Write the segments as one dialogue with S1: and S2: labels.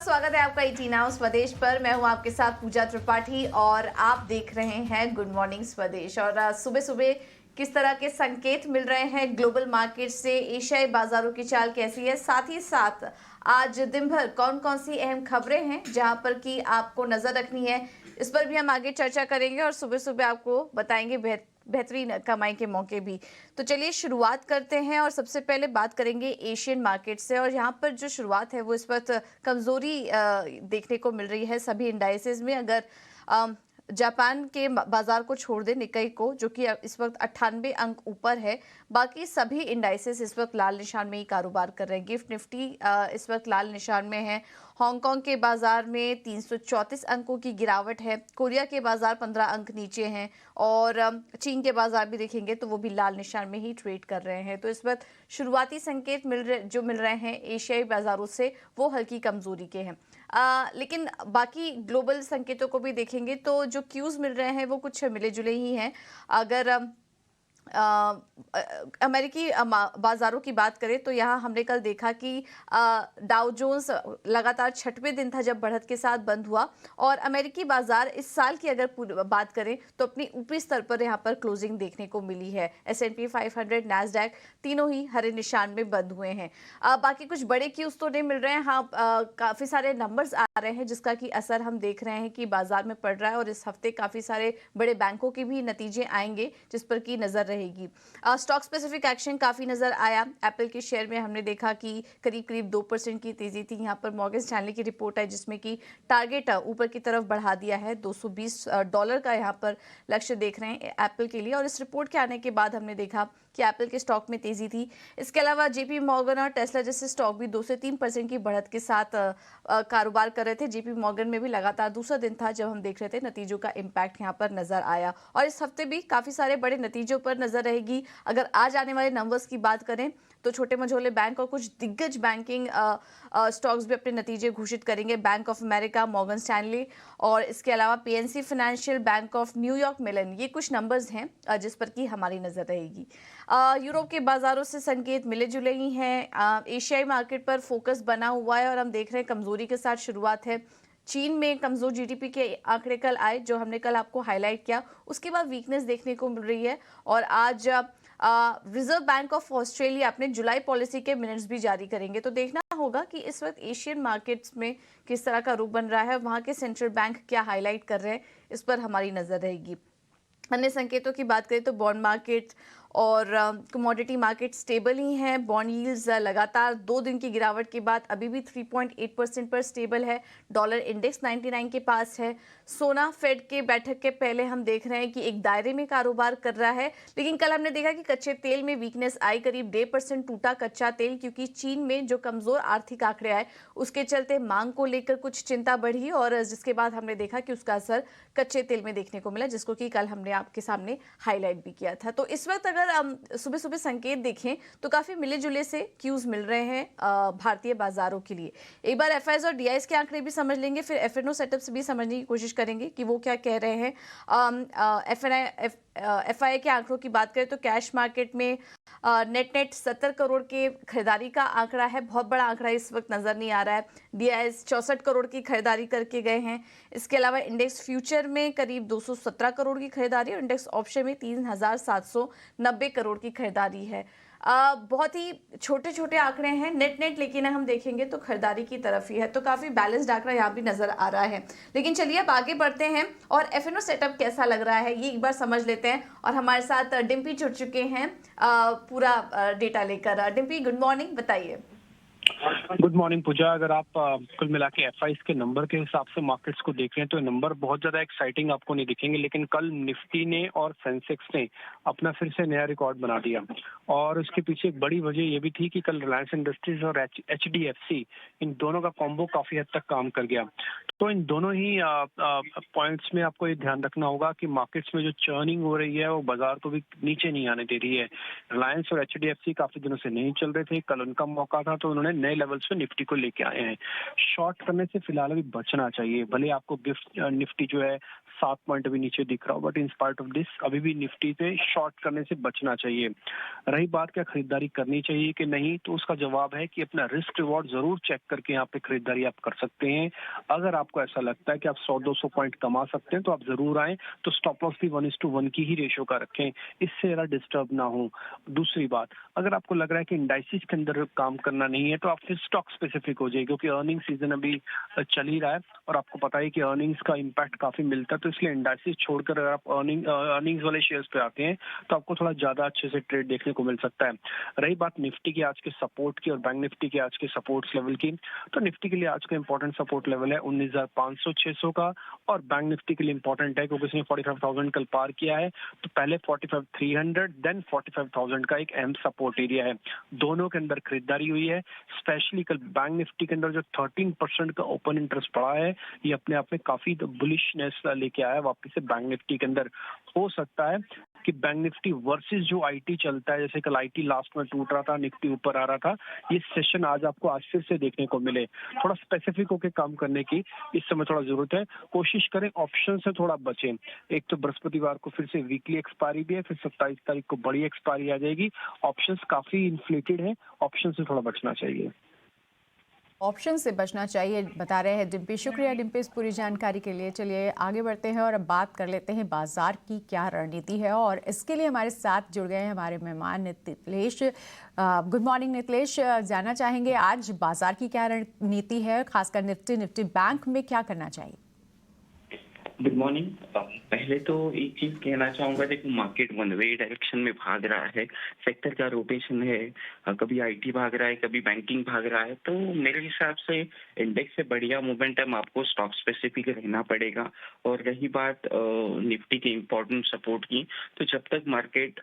S1: स्वागत है आपका 18 स्वदेश पर। मैं हूं आपके साथ पूजा त्रिपाठी और आप देख रहे हैं गुड मॉर्निंग स्वदेश। और सुबह सुबह किस तरह के संकेत मिल रहे हैं ग्लोबल मार्केट से, एशियाई बाजारों की चाल कैसी है, साथ ही साथ आज दिन भर कौन कौन सी अहम खबरें हैं जहां पर कि आपको नजर रखनी है, इस पर भी हम आगे चर्चा करेंगे और सुबह सुबह आपको बताएंगे बेहतरीन कमाई के मौके भी। तो चलिए शुरुआत करते हैं और सबसे पहले बात करेंगे एशियन मार्केट से। और यहाँ पर जो शुरुआत है वो इस वक्त कमजोरी देखने को मिल रही है सभी इंडाइसेस में। अगर जापान के बाजार को छोड़ दें, निकाई को, जो कि इस वक्त 98 अंक ऊपर है, बाकी सभी इंडाइसेस इस वक्त लाल निशान में ही कारोबार कर रहे हैं। गिफ्ट निफ्टी इस वक्त लाल निशान में है। हांगकांग के बाजार में 334 अंकों की गिरावट है। कोरिया के बाजार 15 अंक नीचे हैं और चीन के बाजार भी देखेंगे तो वो भी लाल निशान में ही ट्रेड कर रहे हैं। तो इस वक्त शुरुआती संकेत मिल रहे हैं एशियाई बाजारों से वो हल्की कमजोरी के हैं। लेकिन बाकी ग्लोबल संकेतों को भी देखेंगे तो जो क्यूज मिल रहे हैं वो कुछ मिले जुले ही हैं। अगर अमेरिकी बाजारों की बात करें तो यहाँ हमने कल देखा कि डाउ जोन्स लगातार 6वें दिन था जब बढ़त के साथ बंद हुआ और अमेरिकी बाजार इस साल की अगर बात करें तो अपनी ऊपरी स्तर पर यहाँ पर क्लोजिंग देखने को मिली है। S&P 500, नैस्डैक तीनों ही हरे निशान में बंद हुए हैं। बाकी कुछ बड़े क्यूज तो नहीं मिल रहे हैं। हाँ, काफी सारे नंबर्स आ रहे हैं जिसका कि असर हम देख रहे हैं कि बाजार में पड़ रहा है और इस हफ्ते काफी सारे बड़े बैंकों के भी नतीजे आएंगे जिस पर की नजर रहेगी। स्टॉक स्पेसिफिक एक्शन काफी नजर आया। एप्पल के शेयर में हमने देखा कि करीब करीब 2% की तेजी थी। यहाँ पर मॉर्गन स्टैनली की रिपोर्ट है जिसमें कि टारगेट ऊपर की तरफ बढ़ा दिया है। $220 का यहाँ पर लक्ष्य देख रहे हैं एप्पल के लिए। और इस रिपोर्ट के आने के बाद हमने देखा कि एप्पल के स्टॉक में तेजी थी। इसके अलावा जेपी मॉर्गन और टेस्ला जैसे स्टॉक भी 2 से 3% की बढ़त के साथ कारोबार कर रहे थे। जेपी मॉर्गन में भी लगातार दूसरा दिन था जब हम देख रहे थे नतीजों का इम्पैक्ट यहाँ पर नजर आया। और इस हफ्ते भी काफी सारे बड़े नतीजों पर नजर रहेगी। अगर आज आने वाले नंबर्स की बात करें तो छोटे मझोले बैंक और कुछ दिग्गज बैंकिंग स्टॉक्स भी अपने नतीजे घोषित करेंगे। Bank of America, Morgan Stanley और इसके अलावा PNC financial, bank of New York मिलन, ये कुछ नंबर्स हैं जिस पर की हमारी नजर रहेगी। यूरोप के बाजारों से संकेत मिले जुले ही हैं। एशियाई मार्केट पर फोकस बना हुआ है और हम देख रहे हैं कमजोरी के साथ शुरुआत है। चीन में कमजोर जीडीपी के आंकड़े कल आए जो हमने कल आपको हाईलाइट किया, उसके बाद वीकनेस देखने को मिल रही है। और आज रिजर्व बैंक ऑफ ऑस्ट्रेलिया अपने जुलाई पॉलिसी के मिनट्स भी जारी करेंगे। तो देखना होगा कि इस वक्त एशियन मार्केट्स में किस तरह का रुख बन रहा है, वहां के सेंट्रल बैंक क्या हाईलाइट कर रहे हैं, इस पर हमारी नजर रहेगी। अन्य संकेतों की बात करें तो बॉन्ड मार्केट और कमोडिटी मार्केट स्टेबल ही हैं। बॉन्ड यील्ड्स लगातार 2 दिन की गिरावट के बाद अभी भी 3.8% पर स्टेबल है। डॉलर इंडेक्स 99 के पास है। सोना फेड के बैठक के पहले हम देख रहे हैं कि एक दायरे में कारोबार कर रहा है। लेकिन कल हमने देखा कि कच्चे तेल में वीकनेस आई, करीब 1.5% टूटा कच्चा तेल, क्योंकि चीन में जो कमजोर आर्थिक आंकड़े आए उसके चलते मांग को लेकर कुछ चिंता बढ़ी और जिसके बाद हमने देखा कि उसका असर कच्चे तेल में देखने को मिला, जिसको कि कल हमने आपके सामने हाईलाइट भी किया था। तो इस वक्त अगर सुबह सुबह संकेत देखें तो काफी मिले जुले से क्यूज मिल रहे हैं भारतीय बाजारों के लिए। एक बार एफआईआई और डीआईएस के आंकड़े भी समझ लेंगे, फिर एफएनओ सेटअप से भी समझने की कोशिश करेंगे कि वो क्या कह रहे हैं। एफआईआई के आंकड़ों की बात करें तो कैश मार्केट में नेट 70 करोड़ के खरीदारी का आंकड़ा है। बहुत बड़ा आंकड़ा इस वक्त नजर नहीं आ रहा है। डीआईएस 64 करोड़ की खरीदारी करके गए हैं। इसके अलावा इंडेक्स फ्यूचर में करीब 217 करोड़ की खरीदारी और इंडेक्स ऑप्शन में 3790 करोड़ की खरीदारी है। बहुत ही छोटे छोटे आंकड़े हैं नेट, लेकिन हम देखेंगे तो खरीदारी की तरफ ही है। तो काफी बैलेंस्ड आंकड़ा यहाँ भी नजर आ रहा है। लेकिन चलिए अब आगे बढ़ते हैं और एफएनओ सेटअप कैसा लग रहा है ये एक बार समझ लेते हैं। और हमारे साथ डिम्पी जुड़ चुके हैं पूरा डेटा लेकर। डिम्पी, गुड मॉर्निंग, बताइए।
S2: गुड मॉर्निंग पूजा। अगर आप कुल मिला के एफआईआई के नंबर के हिसाब से मार्केट्स को देख रहे हैं तो नंबर बहुत ज्यादा एक्साइटिंग आपको नहीं दिखेंगे, लेकिन कल निफ्टी ने और सेंसेक्स ने अपना फिर से नया रिकॉर्ड बना दिया। और उसके पीछे एक बड़ी वजह ये भी थी कि कल रिलायंस इंडस्ट्रीज और एचडीएफसी, इन दोनों का कॉम्बो काफी हद तक काम कर गया। तो इन दोनों ही पॉइंट्स में आपको ये ध्यान रखना होगा कि मार्केट्स में जो चर्निंग हो रही है वो बाजार को भी नीचे नहीं आने दे रही है। रिलायंस और एचडीएफसी काफी दिनों से नहीं चल रहे थे, कल उनका मौका था तो उन्होंने नए लेवल्स पे निफ्टी को लेके आए हैं। शॉर्ट करने से फिलहाल अभी बचना चाहिए, भले आपको गिफ्ट निफ्टी जो है 7 पॉइंट अभी नीचे दिख रहा हो, but in spite of this अभी भी निफ्टी पे शॉर्ट करने से बचना चाहिए। रही बात क्या खरीदारी करनी चाहिए कि नहीं, तो उसका जवाब है कि अपना रिस्क रिवॉर्ड जरूर चेक करके यहाँ पे खरीदारी आप कर सकते हैं। अगर आपको ऐसा लगता है कि आप 100-200 पॉइंट कमा सकते हैं तो आप जरूर आए, तो स्टॉप लॉस भी 1:1 की ही रेशियो का रखें, इससे जरा डिस्टर्ब ना हो। दूसरी बात, अगर आपको लग रहा है कि इंडाइसिस के अंदर काम करना नहीं है तो आप फिर स्टॉक स्पेसिफिक हो जाए, क्योंकि अर्निंग सीजन अभी चल ही रहा है और आपको पता है कि अर्निंग्स का इम्पैक्ट काफी मिलता है, तो इसलिए इंडाइसिस छोड़कर अगर आप अर्निंग्स वाले शेयर्स पे आते हैं तो आपको थोड़ा ज्यादा अच्छे से ट्रेड देखने को मिल सकता है। रही बात निफ्टी के आज के सपोर्ट की और बैंक निफ्टी के आज के सपोर्ट्स लेवल की, तो निफ्टी के लिए आज का इंपॉर्टेंट सपोर्ट लेवल है 19,500-600 का, और बैंक निफ्टी के लिए इंपॉर्टेंट है क्योंकि उसने 45,000 कल पार किया है, तो पहले 45,300 देन 45,000 का एक अहम सपोर्ट एरिया है। दोनों के अंदर खरीदारी हुई है, स्पेशली कल बैंक निफ्टी के अंदर जो 13% का ओपन इंटरेस्ट पड़ा है, ये अपने आप में काफी बुलिशनेस लेके आया है वापस से बैंक निफ्टी के अंदर। हो सकता है कि बैंक निफ्टी वर्सेस जो आईटी चलता है, जैसे कल आईटी लास्ट में टूट रहा था, निफ्टी ऊपर आ रहा था, ये सेशन आज आपको आज फिर से देखने को मिले। थोड़ा स्पेसिफिक होकर काम करने की इस समय थोड़ा जरूरत है, कोशिश करें ऑप्शन से थोड़ा बचें। एक तो बृहस्पतिवार को फिर से वीकली एक्सपायरी भी है, फिर 27 तारीख को बड़ी एक्सपायरी आ जाएगी। ऑप्शंस काफी इन्फ्लेटेड है, ऑप्शन से थोड़ा बचना चाहिए।
S3: ऑप्शन से बचना चाहिए बता रहे हैं डिम्पी। शुक्रिया डिम्पी इस पूरी जानकारी के लिए। चलिए आगे बढ़ते हैं और अब बात कर लेते हैं बाजार की क्या रणनीति है, और इसके लिए हमारे साथ जुड़ गए हैं हमारे मेहमान नीतिश। गुड मॉर्निंग नीतिश, जानना चाहेंगे आज बाजार की क्या रणनीति है, खासकर निफ्टी बैंक में क्या करना चाहिए?
S4: Good morning. पहले तो एक चीज कहना चाहूंगा, देखो मार्केट वन वे डायरेक्शन में भाग रहा है, सेक्टर का रोटेशन है, कभी आईटी भाग रहा है, कभी बैंकिंग भाग रहा है, तो मेरे हिसाब से इंडेक्स से बढ़िया मोमेंटम आपको स्टॉक स्पेसिफिक रहना पड़ेगा। और रही बात निफ्टी के इम्पोर्टेंट सपोर्ट की, तो जब तक मार्केट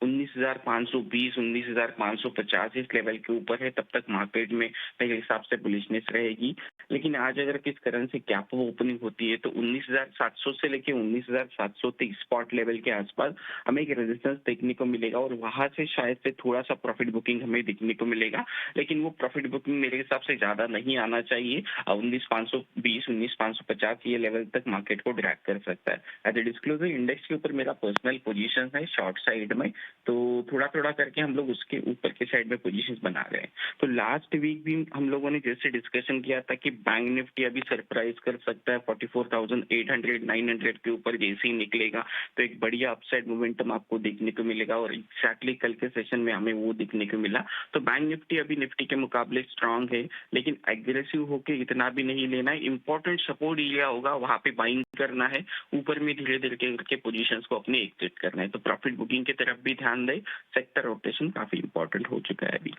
S4: 19,520 19,550 इस लेवल के ऊपर है तब तक मार्केट में मेरे हिसाब से बुलिशनेस रहेगी। लेकिन आज अगर किस कारण से गैप ओपनिंग होती है तो 19,700 से लेके 19,730 स्पॉट लेवल के आसपास हमें एक रेजिस्टेंस देखने को मिलेगा, और वहां से शायद से थोड़ा सा प्रॉफिट बुकिंग हमें देखने को मिलेगा। लेकिन वो प्रॉफिट बुकिंग मेरे हिसाब से ज्यादा नहीं आना चाहिए। 19,520 19,550 ये लेवल तक मार्केट को ड्रैग कर सकता है। एज ए डिस्क्लोजर, इंडेक्स के ऊपर मेरा पर्सनल पोजीशन है शॉर्ट साइड में, तो थोड़ा थोड़ा करके हम लोग उसके ऊपर के साइड में पोजीशंस बना रहे हैं। तो लास्ट वीक भी हम लोगों ने जैसे डिस्कशन किया था कि बैंक निफ्टी अभी सरप्राइज कर सकता है 44,800 900 के ऊपर जैसे ही निकलेगा तो एक बढ़िया अपसाइड मोमेंटम आपको देखने को मिलेगा, और एक्जैक्टली कल के सेशन में हमें वो देखने को मिला। तो बैंक निफ्टी अभी निफ्टी के मुकाबले स्ट्रांग है, लेकिन एग्रेसिव होकर इतना भी नहीं लेना है। इंपॉर्टेंट सपोर्ट एरिया होगा, वहां पे बाइंग करना है, ऊपर में धीरे धीरे करके पोजीशंस को अपने एग्जिट करना है। तो प्रॉफिट बुकिंग की तरफ भी ध्यान दें, सेक्टर रोटेशन काफी इंपॉर्टेंट हो चुका है अभी।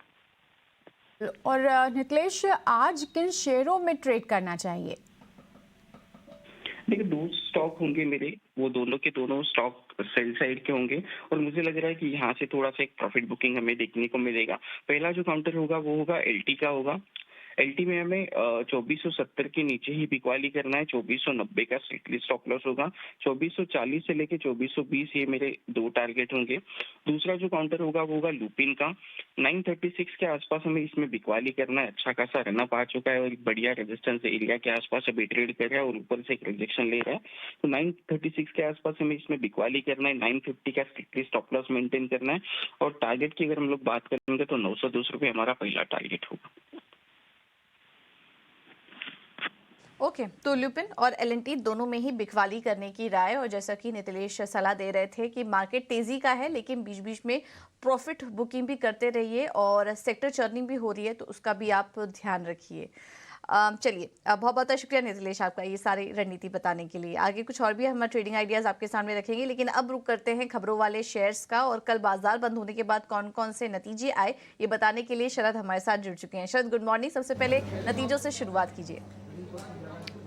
S3: और नीतिश, आज किन शेयरों में ट्रेड करना चाहिए?
S4: देखिए, 2 स्टॉक होंगे मेरे, वो दोनों के दोनों स्टॉक सेल साइड के होंगे, और मुझे लग रहा है कि यहाँ से थोड़ा सा एक प्रॉफिट बुकिंग हमें देखने को मिलेगा। पहला जो काउंटर होगा वो होगा एलटी का होगा। एलटी में हमें 2470 के नीचे ही बिकवाली करना है, 2490 का स्ट्रिक्टली स्टॉप लॉस होगा। 2440 से लेके 2420 ये मेरे 2 टारगेट होंगे। दूसरा जो काउंटर होगा वो होगा लुपिन का। 936 के आसपास हमें इसमें बिकवाली करना है, अच्छा खासा रनअप आ चुका है और एक बढ़िया रेजिस्टेंस एरिया के आसपास अभी ट्रेड कर रहा है और ऊपर से एक रिजेक्शन ले रहा है। तो 936 के आसपास हमें इसमें बिकवाली करना है, 950 का स्ट्रिक्टली स्टॉप लॉस मेंटेन करना है, और टारगेट की अगर हम लोग बात करेंगे तो 910 रुपये हमारा पहला टारगेट होगा।
S1: ओके, तो लुपिन और एलएनटी दोनों में ही बिकवाली करने की राय, और जैसा कि नीतिश सलाह दे रहे थे कि मार्केट तेजी का है लेकिन बीच बीच में प्रॉफिट बुकिंग भी करते रहिए, और सेक्टर चर्निंग भी हो रही है तो उसका भी आप ध्यान रखिए। चलिए, बहुत बहुत शुक्रिया नीतिश आपका ये सारी रणनीति बताने के लिए। आगे कुछ और भी हम ट्रेडिंग आइडियाज आपके सामने रखेंगे, लेकिन अब रुक करते हैं खबरों वाले शेयर्स का, और कल बाजार बंद होने के बाद कौन कौन से नतीजे आए ये बताने के लिए शरद हमारे साथ जुड़ चुके हैं। शरद, गुड मॉर्निंग। सबसे पहले नतीजों से शुरुआत कीजिए।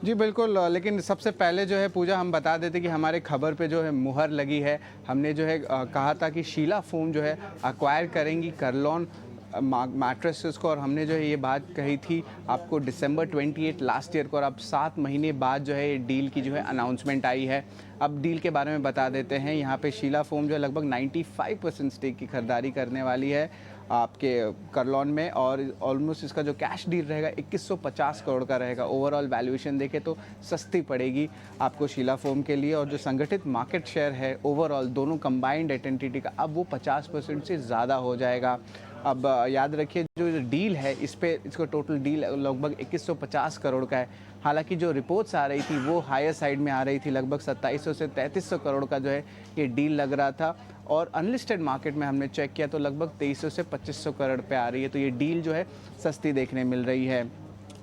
S5: जी बिल्कुल, लेकिन सबसे पहले जो है पूजा हम बता देते कि हमारे खबर पे जो है मुहर लगी है। हमने जो है कहा था कि शीला फोम जो है अक्वायर करेंगी करलॉन मैट्रेसेस को, और हमने जो है ये बात कही थी आपको December 28 लास्ट ईयर को, और अब 7 महीने बाद जो है डील की जो है अनाउंसमेंट आई है। अब डील के बारे में बता देते हैं। यहाँ पे शीला फोम जो है लगभग 95% स्टेक की खरीदारी करने वाली है। आपके करलॉन में, और ऑलमोस्ट इसका जो कैश डील रहेगा 2150 करोड़ का रहेगा। ओवरऑल वैल्यूएशन देखें तो सस्ती पड़ेगी आपको शीला फोम के लिए, और जो संगठित मार्केट शेयर है ओवरऑल दोनों कंबाइंड एंटिटी का अब वो 50% से ज़्यादा हो जाएगा। अब याद रखिए जो डील है इसको टोटल डील लगभग 2150 करोड़ का है। हालांकि जो रिपोर्ट्स आ रही थी वो हायर साइड में आ रही थी, लगभग 2700 से 3300 करोड़ का जो है ये डील लग रहा था, और अनलिस्टेड मार्केट में हमने चेक किया तो लगभग 2300 से 2500 करोड़ पे आ रही है। तो ये डील जो है सस्ती देखने मिल रही है।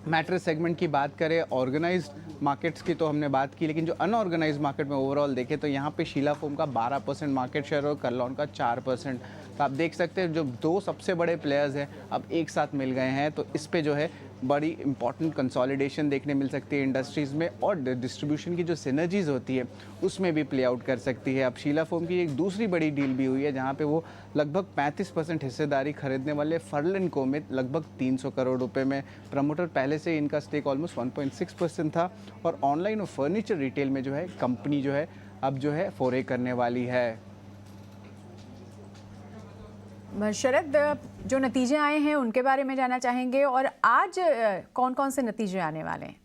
S5: मैट्रेस सेगमेंट की बात करें, ऑर्गेनाइज्ड मार्केट्स की तो हमने बात की, लेकिन जो अनऑर्गेनाइज्ड मार्केट में ओवरऑल देखें तो यहाँ पे शीला फोम का 12% मार्केट शेयर और करलॉन का 4%। तो आप देख सकते हैं जो दो सबसे बड़े प्लेयर्स हैं अब एक साथ मिल गए हैं, तो इस पे जो है बड़ी इंपॉर्टेंट कंसोलिडेशन देखने मिल सकती है इंडस्ट्रीज़ में, और डिस्ट्रीब्यूशन की जो सिनर्जीज होती है उसमें भी प्ले आउट कर सकती है। अब शीला फोम की एक दूसरी बड़ी डील भी हुई है जहाँ पे वो लगभग 35% हिस्सेदारी खरीदने वाले फर्लन को में लगभग 300 करोड़ रुपए में। प्रमोटर पहले से इनका स्टेक ऑलमोस्ट 1.6% था, और ऑनलाइन और फर्नीचर रिटेल में जो है कंपनी जो है अब जो है फोरे करने वाली है।
S3: शरद, जो नतीजे आए हैं उनके बारे में जानना चाहेंगे, और आज कौन कौन से नतीजे आने वाले हैं?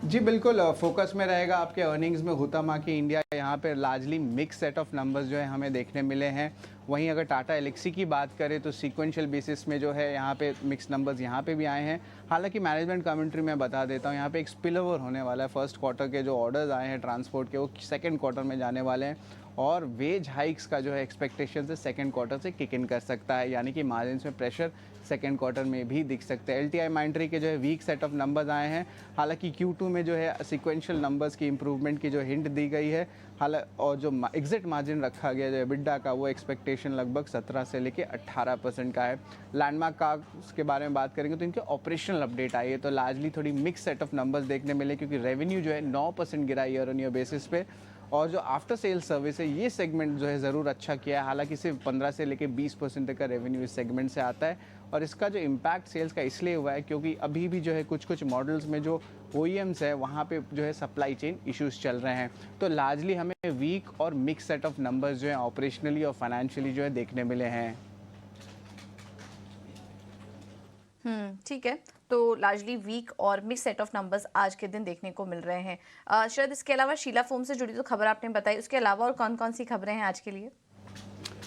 S5: जी बिल्कुल, फोकस में रहेगा आपके अर्निंग्स में हुतामा की इंडिया। यहाँ पे largely mix set of numbers जो है हमें देखने मिले हैं। वहीं अगर टाटा एलेक्सी की बात करें तो सीक्वेंशियल बेसिस में जो है यहाँ पे मिक्स नंबर्स यहाँ पे भी आए हैं। हालांकि मैनेजमेंट कमेंट्री में बता देता हूँ, यहाँ पे एक स्पिल ओवर होने वाला है। फर्स्ट क्वार्टर के जो ऑर्डर्स आए हैं ट्रांसपोर्ट के वो सेकेंड क्वार्टर में जाने वाले हैं, और वेज हाइक्स का जो है एक्सपेक्टेशन से सेकंड क्वार्टर से किक इन कर सकता है, यानी कि मार्जिन्स में प्रेशर सेकंड क्वार्टर में भी दिख सकते हैं। एलटीआई माइंट्री के जो है वीक सेट ऑफ नंबर्स आए हैं। हालांकि Q2 में जो है सिक्वेंशियल नंबर्स की इंप्रूवमेंट की जो हिंट दी गई है, और जो एग्जिट मार्जिन रखा गया जो EBITDA का वो एक्सपेक्टेशन लगभग 17 से लेके 18% का है। लैंडमार्क कार्स के बारे में बात करेंगे तो इनके ऑपरेशनल अपडेट आई है, तो लार्जली थोड़ी मिक्स सेट ऑफ नंबर्स देखने मिले, क्योंकि रेवेन्यू जो है 9% गिरा ईयर ऑन ईयर बेसिस पे, और जो आफ्टर सेल सर्विस है ये सेगमेंट जो है ज़रूर अच्छा किया है। हालांकि सिर्फ 15 से लेके 20% तक का रेवेन्यू इस सेगमेंट से आता है, और इसका जो इम्पैक्ट सेल्स का इसलिए हुआ है क्योंकि अभी भी जो है कुछ मॉडल्स में जो OEMs है वहाँ पे जो है सप्लाई चेन इश्यूज चल रहे हैं। तो लार्जली हमें वीक और मिक्स सेट ऑफ नंबर्स जो है ऑपरेशनली और फाइनेंशियली जो है देखने मिले हैं।
S1: ठीक है, तो लार्जली वीक और मिक्स सेट ऑफ नंबर्स आज के दिन देखने को मिल रहे हैं। शायद इसके अलावा शीला फोम से जुड़ी तो खबर आपने बताई, उसके अलावा और कौन कौन सी खबरें हैं आज के लिए?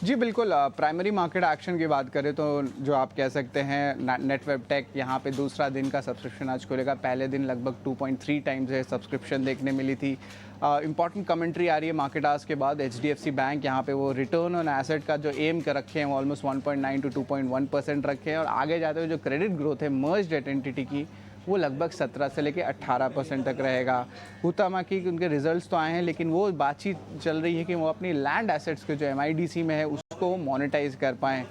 S5: जी बिल्कुल, प्राइमरी मार्केट एक्शन की बात करें तो जो आप कह सकते हैं नेटवेब टेक यहाँ पे दूसरा दिन का सब्सक्रिप्शन आज खुलेगा। पहले दिन लगभग 2.3 टाइम्स है सब्सक्रिप्शन देखने मिली थी। इंपॉर्टेंट कमेंट्री आ रही है मार्केट आवर्स के बाद। HDFC बैंक यहाँ पे वो रिटर्न ऑन एसेट का जो एम कर रखे हैं वो ऑलमोस्ट 1.9 to 2.1% रखे हैं, और आगे जाते हुए जो क्रेडिट ग्रोथ है मर्ज्ड एंटिटी की वो लगभग 17 से लेके 18% तक रहेगा। हुतामा की उनके रिजल्ट्स तो आए हैं, लेकिन वो बातचीत चल रही है कि वो अपनी लैंड एसेट्स के जो MIDC में है उसको मोनेटाइज कर पाएँ।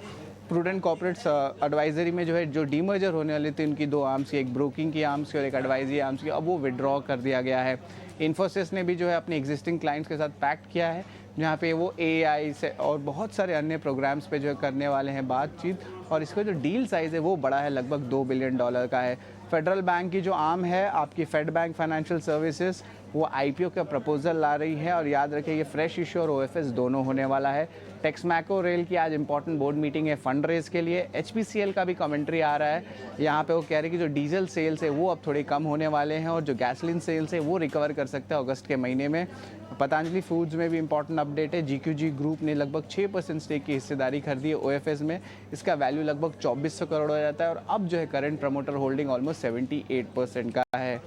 S5: प्रूडेंट कॉर्पोरेट्स एडवाइजरी में जो है जो डीमर्जर होने वाले थे उनकी 2 आर्म्स की, एक ब्रोकिंग की आर्म्स की और एक एडवाइजरी आर्म्स की, अब वो विड्रॉ कर दिया गया है। इन्फोसिस ने भी जो है अपने एग्जिस्टिंग क्लाइंट्स के साथ पैक्ट किया है, जहाँ पे वो AI से और बहुत सारे अन्य प्रोग्राम्स पे जो है करने वाले हैं बातचीत, और इसका जो डील साइज़ है वो बड़ा है, लगभग $2 बिलियन का है। फेडरल बैंक की जो आर्म है आपकी फेड बैंक फाइनेंशियल सर्विसेज, वो IPO का प्रपोजल ला रही है, और याद रखिए ये फ्रेश इशू और OFS दोनों होने वाला है। टेक्समैको रेल की आज इंपॉर्टेंट बोर्ड मीटिंग है फंड रेज के लिए। HPCL का भी कमेंट्री आ रहा है, यहाँ पे वो कह रहे हैं कि जो डीजल सेल्स है वो अब थोड़ी कम होने वाले हैं, और जो गैसोलीन सेल्स है वो रिकवर कर सकते हैं अगस्त के महीने में। पतंजलि फूड्स में भी इंपॉर्टेंट अपडेट है। GQG ग्रुप ने लगभग 6% स्टेक की हिस्सेदारी खरीदी है OFS में, इसका वैल्यू लगभग 2400 करोड़ हो जाता है, और अब जो है करंट प्रमोटर होल्डिंग ऑलमोस्ट 78% का है।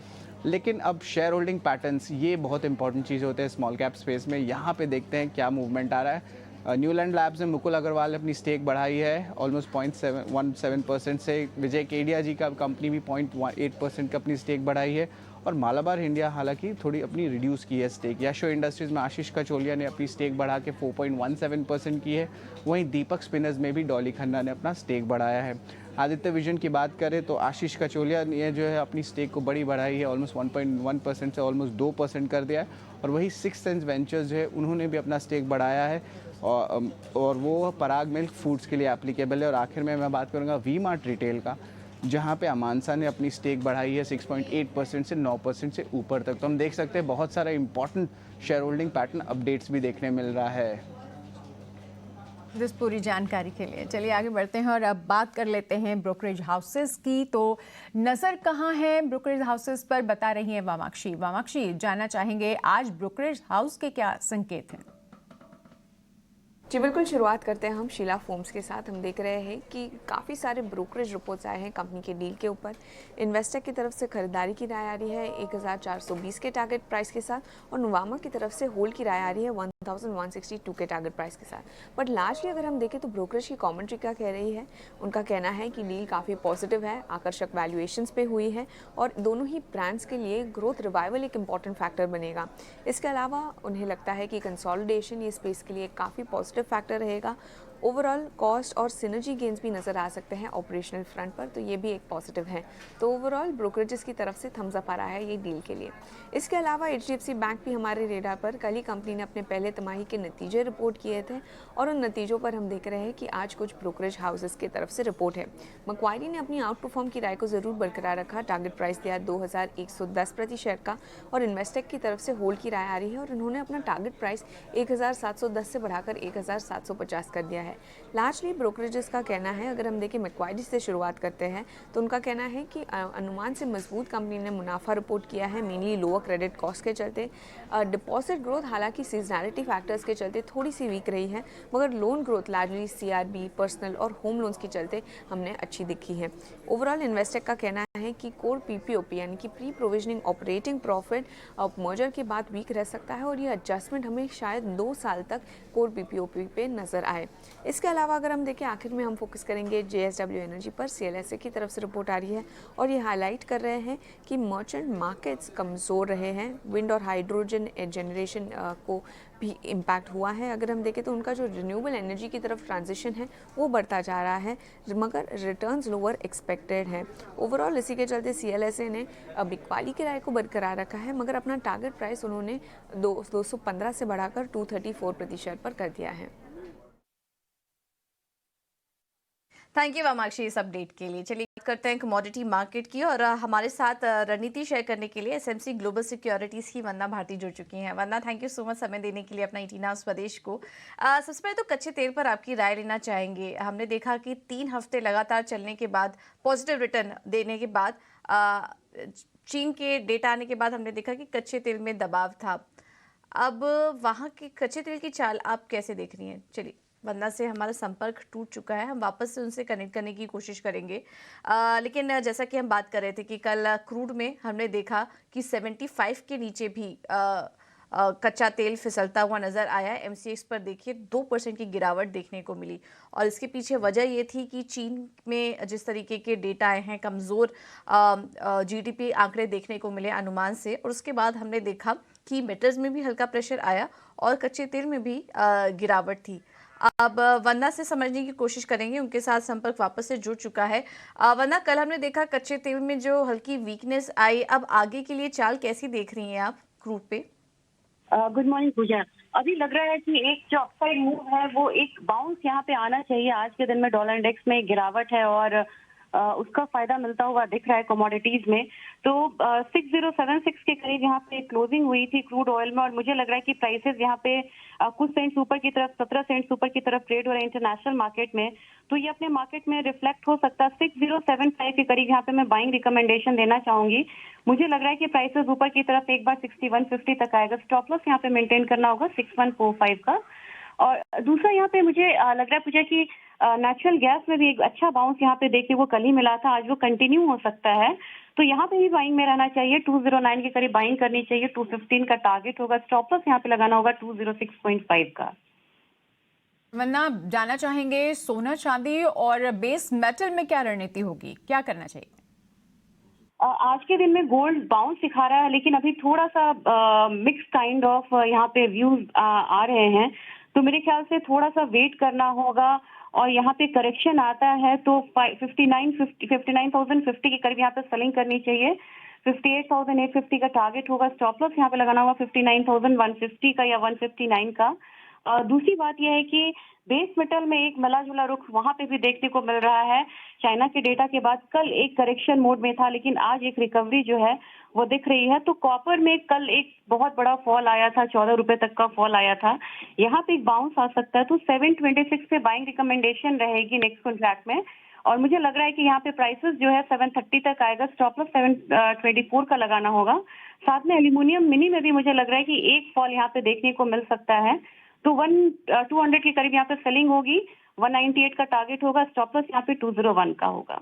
S5: लेकिन अब शेयर होल्डिंग पैटर्न्स ये बहुत इंपॉर्टेंट चीज़ होते हैं स्मॉल कैप स्पेस में। यहाँ पे देखते हैं क्या मूवमेंट आ रहा है। न्यूलैंड लैब्स में मुकुल अग्रवाल ने अपनी स्टेक बढ़ाई है ऑलमोस्ट 0.17% से। विजय केडिया जी का कंपनी भी 0.8% की अपनी स्टेक बढ़ाई है, और मालाबार इंडिया हालांकि थोड़ी अपनी रिड्यूस की है स्टेक। यशो इंडस्ट्रीज़ में आशीष कचोलिया ने अपनी स्टेक बढ़ा के 4.17% की है। वहीं दीपक स्पिनर्स में भी डॉली खन्ना ने अपना स्टेक बढ़ाया है। आदित्य विजन की बात करें तो आशीष कचोलिया ने जो है अपनी स्टेक को बड़ी बढ़ाई है, ऑलमोस्ट 1.1% से ऑलमोस्ट 2% कर दिया है। और वही सिक्स सेंस वेंचर्स जो है उन्होंने भी अपना स्टेक बढ़ाया है, और वो पराग मिल्क फूड्स के लिए एप्लीकेबल है। और आखिर में मैं बात करूँगा V-Mart रिटेल का, जहाँ पे अमानसा ने अपनी स्टेक बढ़ाई है 6.8% से 9% से ऊपर तक। तो हम देख सकते हैं बहुत सारा important share holding pattern updates भी देखने मिल रहा है।
S3: इस पूरी जानकारी के लिए चलिए आगे बढ़ते हैं और अब बात कर लेते हैं ब्रोकरेज हाउसेस की। तो नज़र कहाँ है ब्रोकरेज हाउसेस पर, बता रही हैं वामाक्षी। वामाक्षी, जानना चाहेंगे आज ब्रोकरेज हाउस के क्या संकेत हैं?
S6: जी बिल्कुल, शुरुआत करते हैं हम शीला फोम्स के साथ। हम देख रहे हैं कि काफ़ी सारे ब्रोकरेज रिपोर्ट्स आए हैं कंपनी के डील के ऊपर। इन्वेस्टर की तरफ से खरीदारी की राय आ रही है 1420 के टारगेट प्राइस के साथ, और नुवामा की तरफ से होल्ड की राय आ रही है 1162 के टारगेट प्राइस के साथ। बट लार्जली अगर हम देखें तो ब्रोकरेज की कमेंट्री क्या कह रही है, उनका कहना है कि डील काफ़ी पॉजिटिव है, आकर्षक वैल्यूएशंस पे हुई है, और दोनों ही ब्रांड्स के लिए ग्रोथ रिवाइवल एक इंपॉर्टेंट फैक्टर बनेगा। इसके अलावा उन्हें लगता है कि कंसोलिडेशन ये स्पेस के लिए काफ़ी पॉजिटिव फैक्टर रहेगा। ओवरऑल कॉस्ट और सिनर्जी गेन्स भी नज़र आ सकते हैं ऑपरेशनल फ्रंट पर, तो ये भी एक पॉजिटिव है। तो ओवरऑल ब्रोकरेजेस की तरफ से थम्स अप आ रहा है ये डील के लिए। इसके अलावा HDFC बैंक भी हमारे रेडार पर। कल ही कंपनी ने अपने पहले तिमाही के नतीजे रिपोर्ट किए थे, और उन नतीजों पर हम देख रहे हैं कि आज कुछ ब्रोकरेज हाउसेस की तरफ से रिपोर्ट है। मक्वारी ने अपनी आउट परफॉर्म की राय को ज़रूर बरकरार रखा, टारगेट प्राइस दिया 2110 प्रति शेयर का, और इन्वेस्टर की तरफ से होल्ड की राय आ रही है, और उन्होंने अपना टारगेट प्राइस 1710 से बढ़ाकर 1750 कर दिया है। लार्जली ब्रोकरेजेस का कहना है, अगर हम देखें मैक्वारी से शुरुआत करते हैं, तो उनका कहना है कि अनुमान से मजबूत कंपनी ने मुनाफा रिपोर्ट किया है, मेनली लोअर क्रेडिट कॉस्ट के चलते। डिपॉजिट ग्रोथ हालांकि सीजनैलिटी फैक्टर्स के चलते थोड़ी सी वीक रही है, मगर loan growth largely CRB, personal और होम लोन्स के चलते हमने अच्छी दिखी है। ओवरऑल इन्वेस्टर का कहना है कि कोर PPOP यानी कि pre provisioning operating profit merger के बाद वीक रह सकता है, और ये एडजस्टमेंट हमें शायद 2 साल तक कोर PPOP पे नजर आए। इसके अलावा अगर हम देखें, आखिर में हम फोकस करेंगे JSW एनर्जी पर। CLSA की तरफ से रिपोर्ट आ रही है, और ये हाईलाइट कर रहे हैं कि मर्चेंट मार्केट्स कमज़ोर रहे हैं, विंड और हाइड्रोजन जनरेशन को भी इम्पैक्ट हुआ है। अगर हम देखें तो उनका जो रिन्यूएबल एनर्जी की तरफ ट्रांजिशन है वो बढ़ता जा रहा है, मगर रिटर्न्स लोअर एक्सपेक्टेड है। ओवरऑल इसी के चलते CLSA ने बिकवाली की राय को बरकरार रखा है, मगर अपना टारगेट प्राइस उन्होंने 215 से बढ़ाकर 234 प्रति शेयर पर कर दिया है।
S1: थैंक यू वामाक्षी इस अपडेट के लिए। चलिए बात करते हैं कमोडिटी मार्केट की, और हमारे साथ रणनीति शेयर करने के लिए SMC ग्लोबल सिक्योरिटीज़ की वंदना भारती जुड़ चुकी हैं। वंदना, थैंक यू सो मच समय देने के लिए अपना 18 आवर्स स्वदेश को। सबसे पहले तो कच्चे तेल पर आपकी राय लेना चाहेंगे। हमने देखा कि 3 हफ्ते लगातार चलने के बाद, पॉजिटिव रिटर्न देने के बाद, चीन के डेटा आने के बाद हमने देखा कि कच्चे तेल में दबाव था। अब वहाँ के कच्चे तेल की चाल आप कैसे देख रही हैं? चलिए, वंदना से हमारा संपर्क टूट चुका है, हम वापस से उनसे कनेक्ट करने की कोशिश करेंगे। लेकिन जैसा कि हम बात कर रहे थे कि कल क्रूड में हमने देखा कि 75 के नीचे भी कच्चा तेल फिसलता हुआ नज़र आया। MCX पर देखिए 2% की गिरावट देखने को मिली, और इसके पीछे वजह ये थी कि चीन में जिस तरीके के डेटा आए हैं, कमज़ोर GDP आंकड़े देखने को मिले अनुमान से, और उसके बाद हमने देखा कि मेटल्स में भी हल्का प्रेशर आया और कच्चे तेल में भी गिरावट थी। अब वंदना से समझने की कोशिश करेंगे, उनके साथ संपर्क वापस से जुड़ चुका है। वंदना, कल हमने देखा कच्चे तेल में जो हल्की वीकनेस आई, अब आगे के लिए चाल कैसी देख रही हैं आप क्रूड पे?
S7: गुड मॉर्निंग पूजा। अभी लग रहा है कि एक जो अपसाइड मूव है वो एक बाउंस यहाँ पे आना चाहिए। आज के दिन में डॉलर इंडेक्स में गिरावट है, और उसका फायदा मिलता हुआ दिख रहा है कमोडिटीज में। तो 6076 के करीब यहाँ पे क्लोजिंग हुई थी क्रूड ऑयल में, और मुझे लग रहा है कि प्राइसेस यहाँ पे कुछ सेंट्स ऊपर की तरफ, 17 सेंट्स ऊपर की तरफ ट्रेड हो रहे हैं इंटरनेशनल मार्केट में। तो ये अपने मार्केट में रिफ्लेक्ट हो सकता है। 6075 के करीब यहाँ पे मैं बाइंग रिकमेंडेशन देना चाहूंगी। मुझे लग रहा है कि प्राइसेस ऊपर की तरफ एक बार 6150 तक आएगा। स्टॉप लॉस यहाँ पे मेंटेन करना होगा 6145 का। और दूसरा यहाँ पे मुझे लग रहा है पूजा कि नेचुरल गैस में भी एक अच्छा बाउंस यहाँ पे देखिए वो कल ही मिला था, आज वो कंटिन्यू हो सकता है। तो यहाँ पे भी बाइंग में रहना चाहिए। 209 के करीब बाइंग करनी चाहिए। 215 का टारगेट होगा। स्टॉप लॉस यहाँ पे लगाना होगा 206.5 का।
S3: वरना जानना चाहेंगे सोना चांदी और बेस मेटल में क्या रणनीति होगी, क्या करना चाहिए?
S7: आज के दिन में गोल्ड बाउंस दिखा रहा है, लेकिन अभी थोड़ा सा मिक्स काइंड ऑफ यहाँ पे व्यूज आ रहे हैं। तो मेरे ख्याल से थोड़ा सा वेट करना होगा, और यहाँ पे करेक्शन आता है तो 59,050 के करीब यहाँ पे सेलिंग करनी चाहिए। 58,850 का टारगेट होगा। स्टॉप लॉस यहाँ पे लगाना होगा 59,150 का या 159 का। दूसरी बात यह है कि बेस मेटल में एक मिला जुला रुख वहां पे भी देखने को मिल रहा है। चाइना के डेटा के बाद कल एक करेक्शन मोड में था, लेकिन आज एक रिकवरी जो है वो दिख रही है। तो कॉपर में कल एक बहुत बड़ा फॉल आया था, 14 रुपए तक का फॉल आया था। यहाँ पे एक बाउंस आ सकता है, तो 726 पे बाइंग रिकमेंडेशन रहेगी नेक्स्ट कॉन्ट्रैक्ट में। और मुझे लग रहा है कि यहाँ पे प्राइसेस जो है 730 तक आएगा, स्टॉप लॉस 724 का लगाना होगा। साथ में एल्यूमिनियम मिनी में भी मुझे लग रहा है कि एक फॉल यहाँ पे देखने को मिल सकता है। तो 200 के करीब यहाँ पे सेलिंग होगी, 198 का टारगेट होगा, स्टॉप लॉस यहाँ पे 201 का होगा।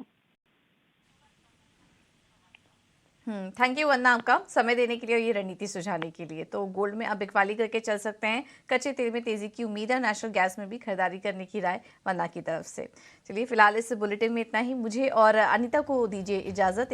S1: थैंक यू वंदना आपका समय देने के लिए और ये रणनीति सुझाने के लिए। तो गोल्ड में अब बिकवाली करके चल सकते हैं, कच्चे तेल में तेजी की उम्मीद है, नेचुरल गैस में भी खरीदारी करने की राय वंदना की तरफ से। चलिए फिलहाल इस बुलेटिन में इतना ही। मुझे और अनीता को दीजिए इजाजत।